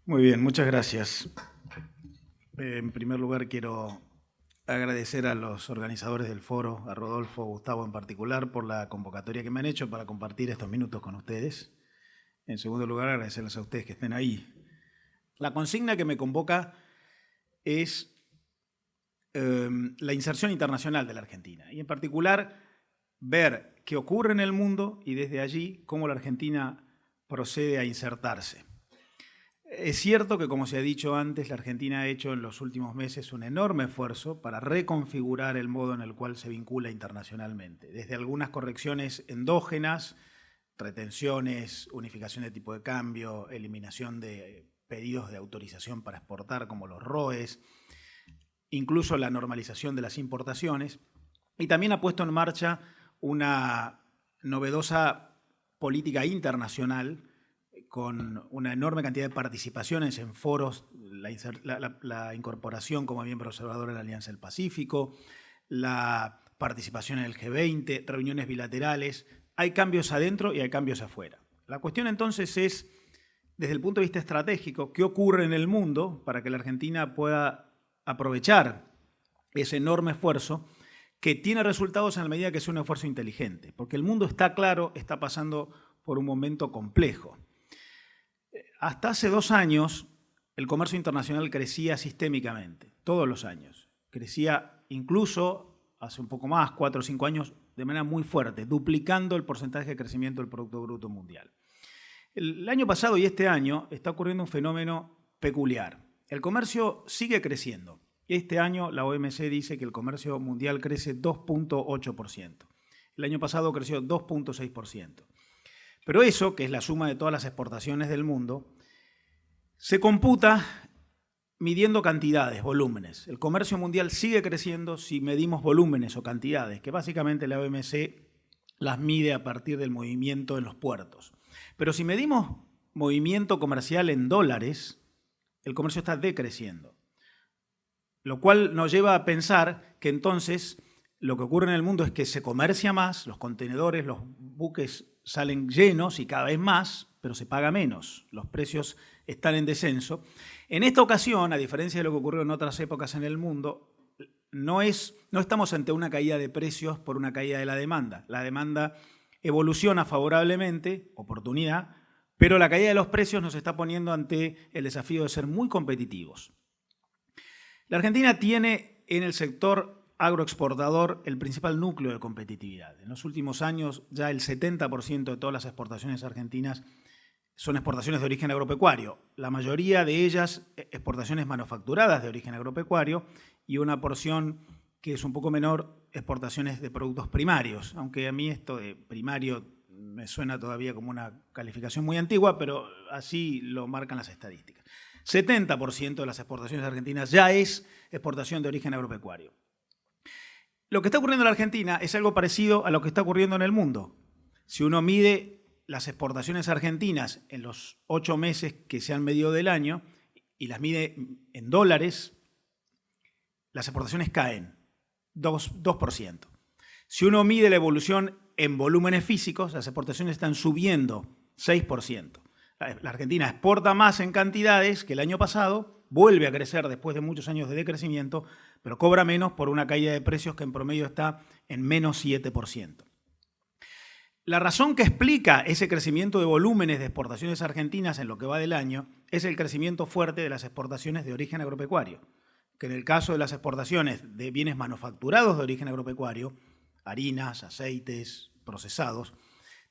Muy bien, muchas gracias. En primer lugar, quiero agradecer a los organizadores del foro, a Rodolfo, Gustavo en particular, por la convocatoria que me han hecho para compartir estos minutos con ustedes. En segundo lugar, agradecerles a ustedes que estén ahí. La consigna que me convoca es la inserción internacional de la Argentina y en particular ver qué ocurre en el mundo y desde allí cómo la Argentina procede a insertarse. Es cierto que, como se ha dicho antes, la Argentina ha hecho en los últimos meses un enorme esfuerzo para reconfigurar el modo en el cual se vincula internacionalmente, desde algunas correcciones endógenas, retenciones, unificación de tipo de cambio, eliminación de pedidos de autorización para exportar como los ROEs, incluso la normalización de las importaciones, y también ha puesto en marcha una novedosa política internacional con una enorme cantidad de participaciones en foros, la incorporación como miembro observador en la Alianza del Pacífico, la participación en el G20, reuniones bilaterales. Hay cambios adentro y hay cambios afuera. La cuestión entonces es, desde el punto de vista estratégico, qué ocurre en el mundo para que la Argentina pueda aprovechar ese enorme esfuerzo que tiene resultados en la medida que es un esfuerzo inteligente, porque el mundo está claro, está pasando por un momento complejo. Hasta hace 2 años, el comercio internacional crecía sistémicamente, todos los años. Crecía incluso, hace un poco más, 4 o 5 años, de manera muy fuerte, duplicando el porcentaje de crecimiento del Producto Bruto Mundial. El año pasado y este año está ocurriendo un fenómeno peculiar. El comercio sigue creciendo. Este año la OMC dice que el comercio mundial crece 2.8%. El año pasado creció 2.6%. Pero eso, que es la suma de todas las exportaciones del mundo, se computa midiendo cantidades, volúmenes. El comercio mundial sigue creciendo si medimos volúmenes o cantidades, que básicamente la OMC las mide a partir del movimiento en los puertos. Pero si medimos movimiento comercial en dólares, el comercio está decreciendo. Lo cual nos lleva a pensar que entonces lo que ocurre en el mundo es que se comercia más, los contenedores, los buques salen llenos y cada vez más, pero se paga menos, los precios están en descenso. En esta ocasión, a diferencia de lo que ocurrió en otras épocas en el mundo, no estamos ante una caída de precios por una caída de la demanda. La demanda evoluciona favorablemente, oportunidad, pero la caída de los precios nos está poniendo ante el desafío de ser muy competitivos. La Argentina tiene en el sector agroexportador el principal núcleo de competitividad. En los últimos años ya el 70% de todas las exportaciones argentinas son exportaciones de origen agropecuario. La mayoría de ellas exportaciones manufacturadas de origen agropecuario y una porción que es un poco menor, exportaciones de productos primarios. Aunque a mí esto de primario me suena todavía como una calificación muy antigua, pero así lo marcan las estadísticas. 70% de las exportaciones argentinas ya es exportación de origen agropecuario. Lo que está ocurriendo en la Argentina es algo parecido a lo que está ocurriendo en el mundo. Si uno mide las exportaciones argentinas en los 8 meses que se han medido del año y las mide en dólares, las exportaciones caen 2%. Si uno mide la evolución en volúmenes físicos, las exportaciones están subiendo 6%. La Argentina exporta más en cantidades que el año pasado, vuelve a crecer después de muchos años de decrecimiento, pero cobra menos por una caída de precios que en promedio está en menos 7%. La razón que explica ese crecimiento de volúmenes de exportaciones argentinas en lo que va del año es el crecimiento fuerte de las exportaciones de origen agropecuario, que en el caso de las exportaciones de bienes manufacturados de origen agropecuario, harinas, aceites, procesados,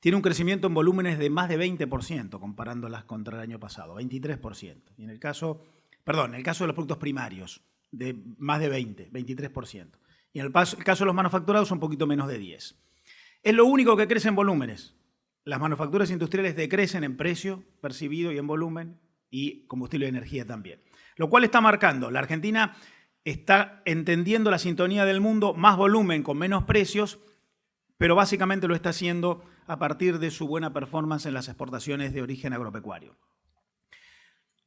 tiene un crecimiento en volúmenes de más de 20% comparándolas contra el año pasado, 23%. Y en el caso de los productos primarios, de más de 23%. Y en el caso de los manufacturados, un poquito menos de 10%. Es lo único que crece en volúmenes. Las manufacturas industriales decrecen en precio percibido y en volumen, y combustible y energía también. Lo cual está marcando, la Argentina está entendiendo la sintonía del mundo, más volumen con menos precios, pero básicamente lo está haciendo a partir de su buena performance en las exportaciones de origen agropecuario.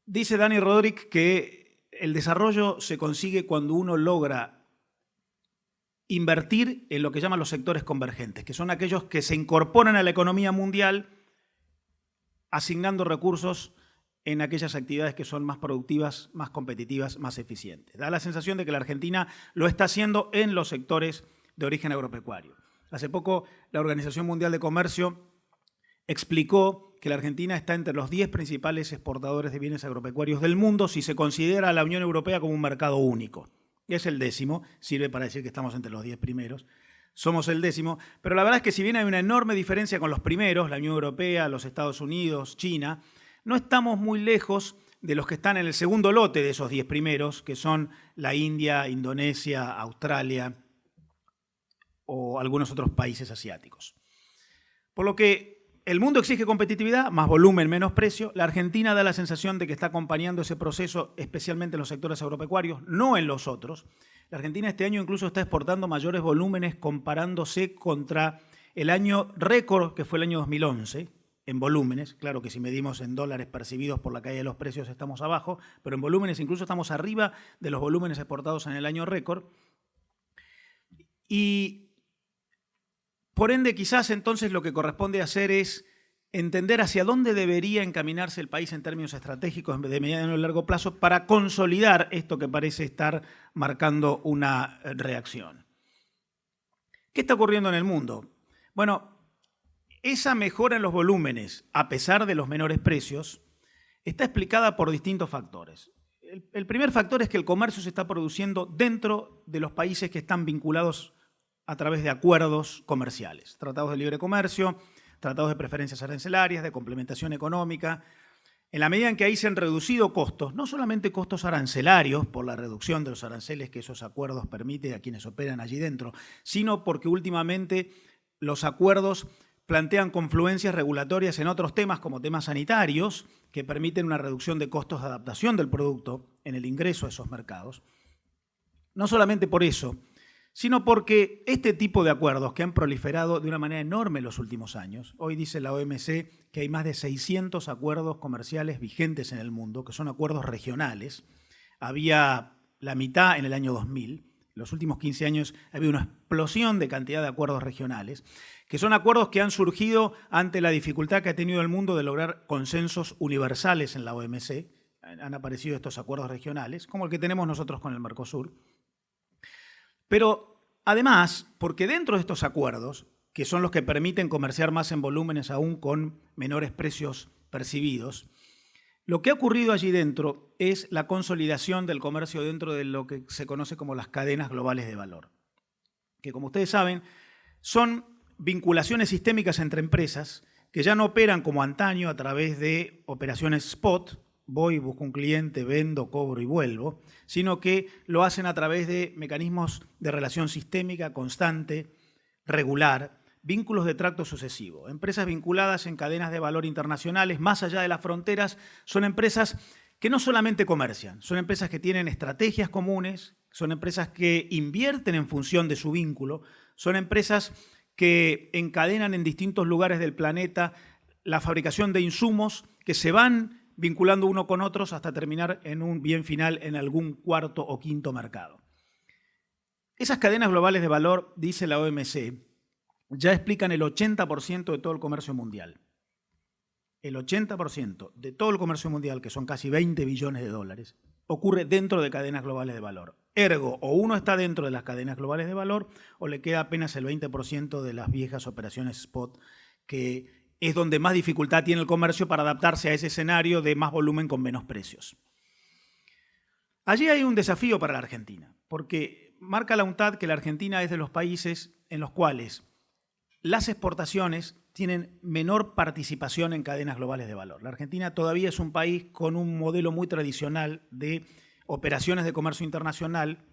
Dice Dani Rodríguez que el desarrollo se consigue cuando uno logra invertir en lo que llaman los sectores convergentes, que son aquellos que se incorporan a la economía mundial asignando recursos en aquellas actividades que son más productivas, más competitivas, más eficientes. Da la sensación de que la Argentina lo está haciendo en los sectores de origen agropecuario. Hace poco la Organización Mundial de Comercio explicó que la Argentina está entre los 10 principales exportadores de bienes agropecuarios del mundo si se considera a la Unión Europea como un mercado único. Es el 10º, sirve para decir que estamos entre los 10 primeros. Somos el 10º, pero la verdad es que si bien hay una enorme diferencia con los primeros, la Unión Europea, los Estados Unidos, China, no estamos muy lejos de los que están en el segundo lote de esos 10 primeros, que son la India, Indonesia, Australia o algunos otros países asiáticos. Por lo que el mundo exige competitividad, más volumen, menos precio. La Argentina da la sensación de que está acompañando ese proceso, especialmente en los sectores agropecuarios, no en los otros. La Argentina este año incluso está exportando mayores volúmenes comparándose contra el año récord, que fue el año 2011, en volúmenes. Claro que si medimos en dólares percibidos por la caída de los precios estamos abajo, pero en volúmenes incluso estamos arriba de los volúmenes exportados en el año récord. Y por ende, quizás entonces lo que corresponde hacer es entender hacia dónde debería encaminarse el país en términos estratégicos de mediano y largo plazo para consolidar esto que parece estar marcando una reacción. ¿Qué está ocurriendo en el mundo? Bueno, esa mejora en los volúmenes, a pesar de los menores precios, está explicada por distintos factores. El primer factor es que el comercio se está produciendo dentro de los países que están vinculados a través de acuerdos comerciales, tratados de libre comercio, tratados de preferencias arancelarias, de complementación económica. En la medida en que ahí se han reducido costos, no solamente costos arancelarios por la reducción de los aranceles que esos acuerdos permiten a quienes operan allí dentro, sino porque últimamente los acuerdos plantean confluencias regulatorias en otros temas como temas sanitarios que permiten una reducción de costos de adaptación del producto en el ingreso a esos mercados. No solamente por eso, sino porque este tipo de acuerdos que han proliferado de una manera enorme en los últimos años, hoy dice la OMC que hay más de 600 acuerdos comerciales vigentes en el mundo, que son acuerdos regionales. Había la mitad en el año 2000, en los últimos 15 años ha habido una explosión de cantidad de acuerdos regionales, que son acuerdos que han surgido ante la dificultad que ha tenido el mundo de lograr consensos universales en la OMC. Han aparecido estos acuerdos regionales, como el que tenemos nosotros con el Mercosur. Pero además, porque dentro de estos acuerdos, que son los que permiten comerciar más en volúmenes aún con menores precios percibidos, lo que ha ocurrido allí dentro es la consolidación del comercio dentro de lo que se conoce como las cadenas globales de valor, que como ustedes saben son vinculaciones sistémicas entre empresas que ya no operan como antaño a través de operaciones spot, voy, busco un cliente, vendo, cobro y vuelvo, sino que lo hacen a través de mecanismos de relación sistémica, constante, regular, vínculos de tracto sucesivo. Empresas vinculadas en cadenas de valor internacionales, más allá de las fronteras, son empresas que no solamente comercian, son empresas que tienen estrategias comunes, son empresas que invierten en función de su vínculo, son empresas que encadenan en distintos lugares del planeta la fabricación de insumos que se van vinculando uno con otros hasta terminar en un bien final en algún cuarto o quinto mercado. Esas cadenas globales de valor, dice la OMC, ya explican el 80% de todo el comercio mundial. El 80% de todo el comercio mundial, que son casi 20 billones de dólares, ocurre dentro de cadenas globales de valor. Ergo, o uno está dentro de las cadenas globales de valor o le queda apenas el 20% de las viejas operaciones spot, que es donde más dificultad tiene el comercio para adaptarse a ese escenario de más volumen con menos precios. Allí hay un desafío para la Argentina, porque marca la UNTAD que la Argentina es de los países en los cuales las exportaciones tienen menor participación en cadenas globales de valor. La Argentina todavía es un país con un modelo muy tradicional de operaciones de comercio internacional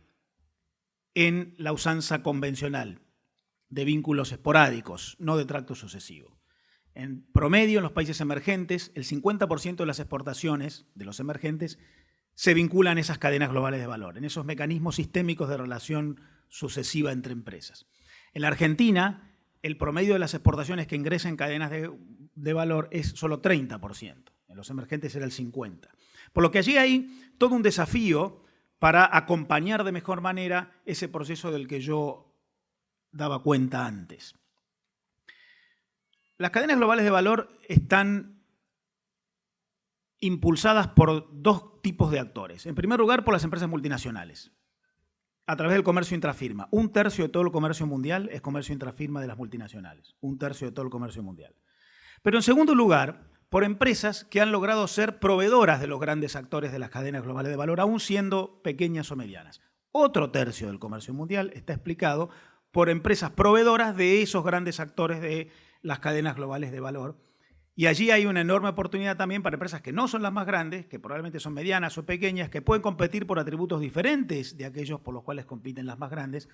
en la usanza convencional, de vínculos esporádicos, no de tracto sucesivo. En promedio, en los países emergentes, el 50% de las exportaciones de los emergentes se vinculan a esas cadenas globales de valor, en esos mecanismos sistémicos de relación sucesiva entre empresas. En la Argentina, el promedio de las exportaciones que ingresan en cadenas de valor es solo 30%. En los emergentes era el 50%. Por lo que allí hay todo un desafío para acompañar de mejor manera ese proceso del que yo daba cuenta antes. Las cadenas globales de valor están impulsadas por dos tipos de actores. En primer lugar, por las empresas multinacionales, a través del comercio intrafirma. 1/3 de todo el comercio mundial es comercio intrafirma de las multinacionales. 1/3 de todo el comercio mundial. Pero en segundo lugar, por empresas que han logrado ser proveedoras de los grandes actores de las cadenas globales de valor, aún siendo pequeñas o medianas. Otro tercio del comercio mundial está explicado por empresas proveedoras de esos grandes actores de las cadenas globales de valor. Y allí hay una enorme oportunidad también para empresas que no son las más grandes, que probablemente son medianas o pequeñas, que pueden competir por atributos diferentes de aquellos por los cuales compiten las más grandes,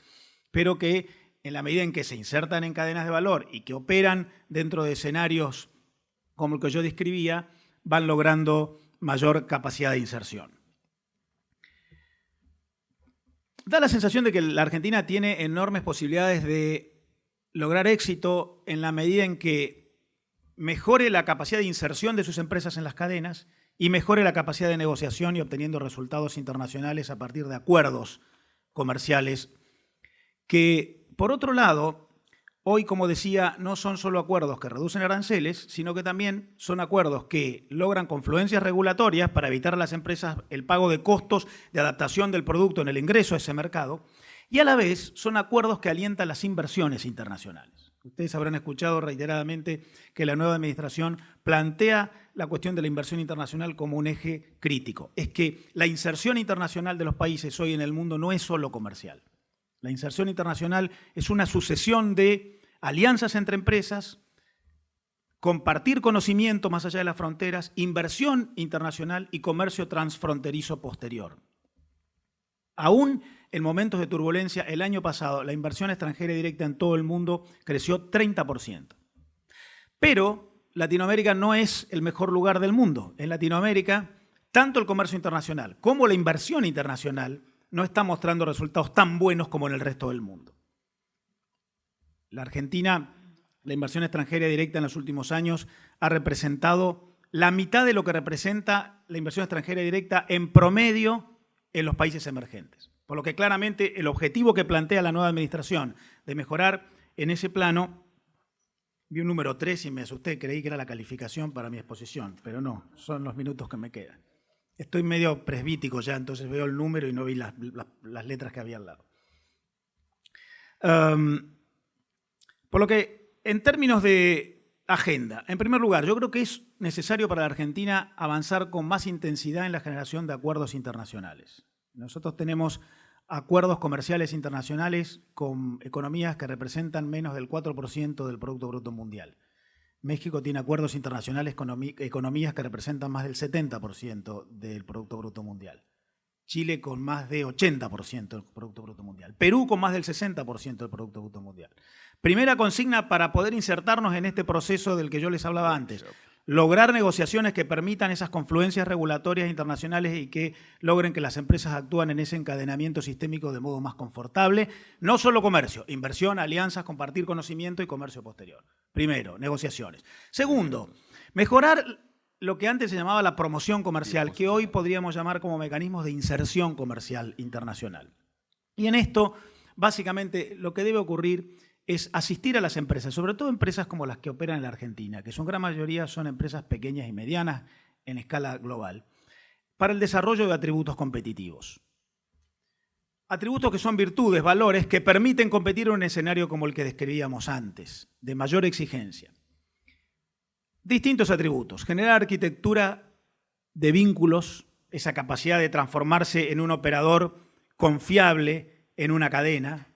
pero que en la medida en que se insertan en cadenas de valor y que operan dentro de escenarios como el que yo describía, van logrando mayor capacidad de inserción. Da la sensación de que la Argentina tiene enormes posibilidades de lograr éxito en la medida en que mejore la capacidad de inserción de sus empresas en las cadenas y mejore la capacidad de negociación y obteniendo resultados internacionales a partir de acuerdos comerciales que, por otro lado, hoy, como decía, no son solo acuerdos que reducen aranceles, sino que también son acuerdos que logran confluencias regulatorias para evitar a las empresas el pago de costos de adaptación del producto en el ingreso a ese mercado, y a la vez son acuerdos que alientan las inversiones internacionales. Ustedes habrán escuchado reiteradamente que la nueva administración plantea la cuestión de la inversión internacional como un eje crítico. Es que la inserción internacional de los países hoy en el mundo no es solo comercial. La inserción internacional es una sucesión de alianzas entre empresas, compartir conocimiento más allá de las fronteras, inversión internacional y comercio transfronterizo posterior. Aún en momentos de turbulencia, el año pasado la inversión extranjera directa en todo el mundo creció 30%. Pero Latinoamérica no es el mejor lugar del mundo. En Latinoamérica, tanto el comercio internacional como la inversión internacional no está mostrando resultados tan buenos como en el resto del mundo. La Argentina, la inversión extranjera directa en los últimos años ha representado la mitad de lo que representa la inversión extranjera directa en promedio en los países emergentes. Por lo que claramente el objetivo que plantea la nueva administración de mejorar en ese plano, vi un número 3 y me asusté, creí que era la calificación para mi exposición, pero no, son los minutos que me quedan. Estoy medio presbítico ya, entonces veo el número y no vi las letras que había al lado. Por lo que, en términos de agenda, en primer lugar, yo creo que es necesario para la Argentina avanzar con más intensidad en la generación de acuerdos internacionales. Nosotros tenemos acuerdos comerciales internacionales con economías que representan menos del 4% del Producto Bruto Mundial. México tiene acuerdos internacionales con economías que representan más del 70% del Producto Bruto Mundial. Chile con más de 80% del Producto Bruto Mundial. Perú con más del 60% del Producto Bruto Mundial. Primera consigna para poder insertarnos en este proceso del que yo les hablaba antes. Lograr negociaciones que permitan esas confluencias regulatorias internacionales y que logren que las empresas actúen en ese encadenamiento sistémico de modo más confortable. No solo comercio, inversión, alianzas, compartir conocimiento y comercio posterior. Primero, negociaciones. Segundo, mejorar lo que antes se llamaba la promoción comercial, que hoy podríamos llamar como mecanismos de inserción comercial internacional. Y en esto, básicamente, lo que debe ocurrir es asistir a las empresas, sobre todo empresas como las que operan en la Argentina, que en su gran mayoría son empresas pequeñas y medianas en escala global, para el desarrollo de atributos competitivos. Atributos que son virtudes, valores, que permiten competir en un escenario como el que describíamos antes, de mayor exigencia. Distintos atributos. Generar arquitectura de vínculos, esa capacidad de transformarse en un operador confiable en una cadena,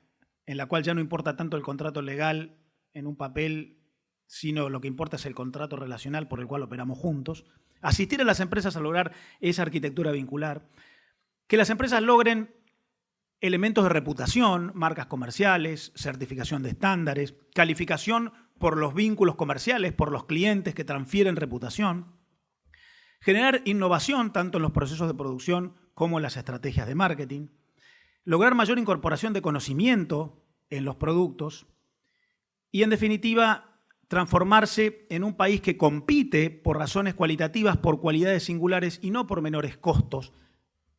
en la cual ya no importa tanto el contrato legal en un papel, sino lo que importa es el contrato relacional por el cual operamos juntos. Asistir a las empresas a lograr esa arquitectura vincular. Que las empresas logren elementos de reputación, marcas comerciales, certificación de estándares, calificación por los vínculos comerciales, por los clientes que transfieren reputación. Generar innovación tanto en los procesos de producción como en las estrategias de marketing. Lograr mayor incorporación de conocimiento en los productos y, en definitiva, transformarse en un país que compite por razones cualitativas, por cualidades singulares y no por menores costos.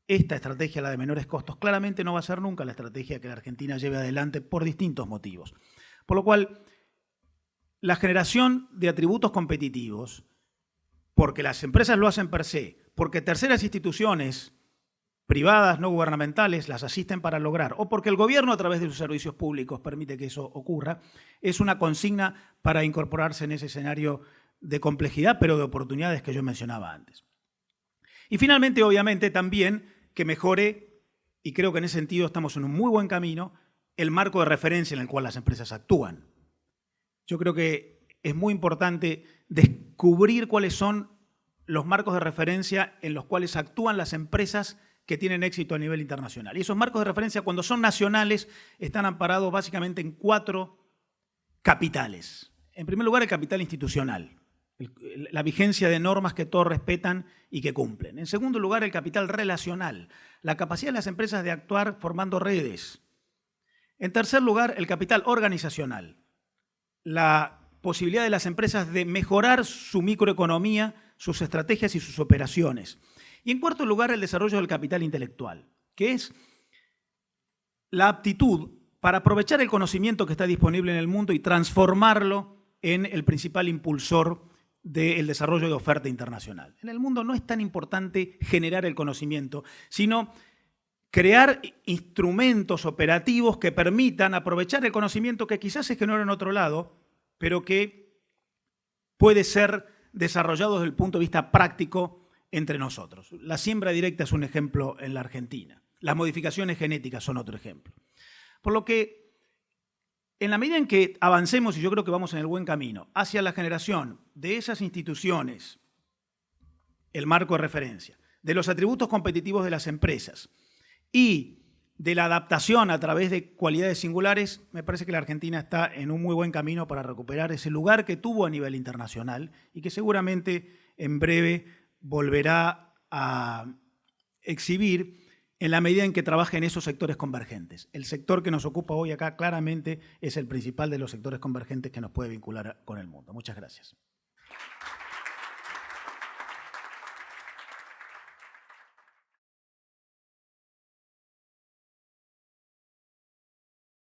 Esta estrategia, la de menores costos, claramente no va a ser nunca la estrategia que la Argentina lleve adelante por distintos motivos. Por lo cual, la generación de atributos competitivos porque las empresas lo hacen per se, porque terceras instituciones privadas, no gubernamentales, las asisten para lograr, o porque el gobierno a través de sus servicios públicos permite que eso ocurra, es una consigna para incorporarse en ese escenario de complejidad, pero de oportunidades que yo mencionaba antes. Y finalmente, obviamente, también que mejore, y creo que en ese sentido estamos en un muy buen camino, el marco de referencia en el cual las empresas actúan. Yo creo que es muy importante descubrir cuáles son los marcos de referencia en los cuales actúan las empresas que tienen éxito a nivel internacional. Y esos marcos de referencia, cuando son nacionales, están amparados básicamente en 4 capitales. En primer lugar, el capital institucional, la vigencia de normas que todos respetan y que cumplen. En segundo lugar, el capital relacional, la capacidad de las empresas de actuar formando redes. En tercer lugar, el capital organizacional, la posibilidad de las empresas de mejorar su microeconomía, sus estrategias y sus operaciones. Y en cuarto lugar, el desarrollo del capital intelectual, que es la aptitud para aprovechar el conocimiento que está disponible en el mundo y transformarlo en el principal impulsor del desarrollo de oferta internacional. En el mundo no es tan importante generar el conocimiento, sino crear instrumentos operativos que permitan aprovechar el conocimiento que quizás se generó en otro lado, pero que puede ser desarrollado desde el punto de vista práctico entre nosotros. La siembra directa es un ejemplo en la Argentina. Las modificaciones genéticas son otro ejemplo. Por lo que, en la medida en que avancemos, y yo creo que vamos en el buen camino, hacia la generación de esas instituciones, el marco de referencia, de los atributos competitivos de las empresas y de la adaptación a través de cualidades singulares, me parece que la Argentina está en un muy buen camino para recuperar ese lugar que tuvo a nivel internacional y que seguramente en breve volverá a exhibir en la medida en que trabaje en esos sectores convergentes. El sector que nos ocupa hoy acá claramente es el principal de los sectores convergentes que nos puede vincular con el mundo. Muchas gracias.